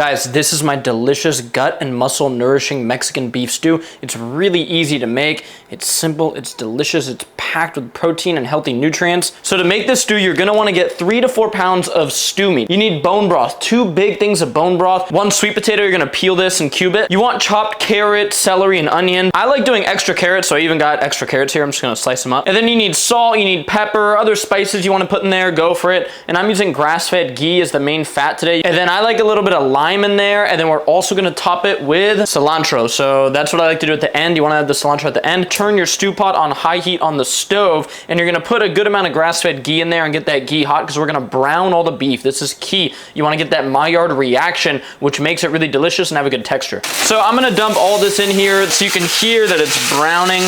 Guys, this is my delicious gut and muscle nourishing Mexican beef stew. It's really easy to make. It's simple, it's delicious, it's packed with protein and healthy nutrients. So to make this stew, you're gonna wanna get 3 to 4 pounds of stew meat. You need bone broth, 2 big things of bone broth. 1 sweet potato, you're gonna peel this and cube it. You want chopped carrot, celery, and onion. I like doing extra carrots, so I even got extra carrots here. I'm just gonna slice them up. And then you need salt, you need pepper, other spices you wanna put in there, go for it. And I'm using grass-fed ghee as the main fat today. And then I like a little bit of lime in there, and then we're also gonna top it with cilantro. So that's what I like to do at the end. You wanna add the cilantro at the end. Turn your stew pot on high heat on the stove, and you're gonna put a good amount of grass-fed ghee in there and get that ghee hot because we're gonna brown all the beef. This is key. You wanna get that Maillard reaction, which makes it really delicious and have a good texture. So I'm gonna dump all this in here so you can hear that it's browning.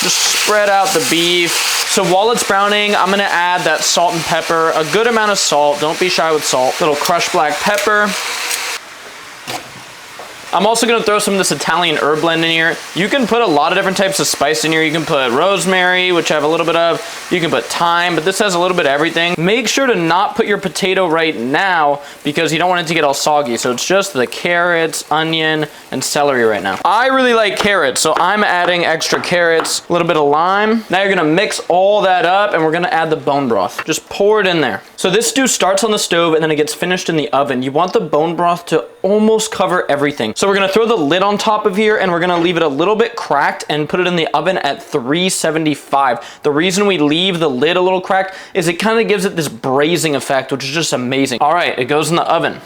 Just spread out the beef. So while it's browning, I'm gonna add that salt and pepper, a good amount of salt. Don't be shy with salt. Little crushed black pepper. I'm also gonna throw some of this Italian herb blend in here. You can put a lot of different types of spice in here. You can put rosemary, which I have a little bit of. You can put thyme, but this has a little bit of everything. Make sure to not put your potato right now because you don't want it to get all soggy. So it's just the carrots, onion, and celery right now. I really like carrots, so I'm adding extra carrots, a little bit of lime. Now you're gonna mix all that up and we're gonna add the bone broth. Just pour it in there. So this stew starts on the stove and then it gets finished in the oven. You want the bone broth to almost cover everything. So we're gonna throw the lid on top of here and we're gonna leave it a little bit cracked and put it in the oven at 375. The reason we leave the lid a little cracked is it kind of gives it this braising effect, which is just amazing. All right, it goes in the oven.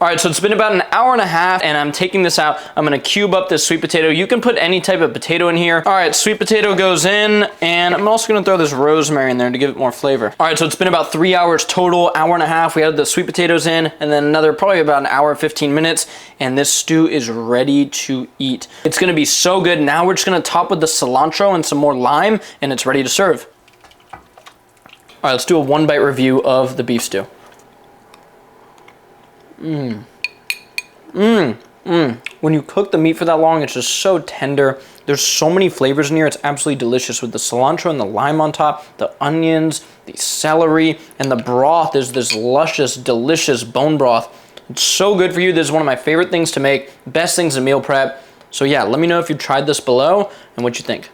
All right, so it's been about an hour and a half and I'm taking this out. I'm gonna cube up this sweet potato. You can put any type of potato in here. All right, sweet potato goes in and I'm also gonna throw this rosemary in there to give it more flavor. All right, so it's been about 3 hours total, hour and a half. We added the sweet potatoes in and then another probably about an hour, 15 minutes, and this stew is ready to eat. It's gonna be so good. Now we're just gonna top with the cilantro and some more lime and it's ready to serve. All right, let's do a 1-bite review of the beef stew. When you cook the meat for that long, it's just so tender. There's so many flavors in here. It's absolutely delicious with the cilantro and the lime on top, the onions, the celery, and the broth. There's this luscious, delicious bone broth. It's so good for you. This is one of my favorite things to make, best things in meal prep. So yeah, let me know if you tried this below and what you think.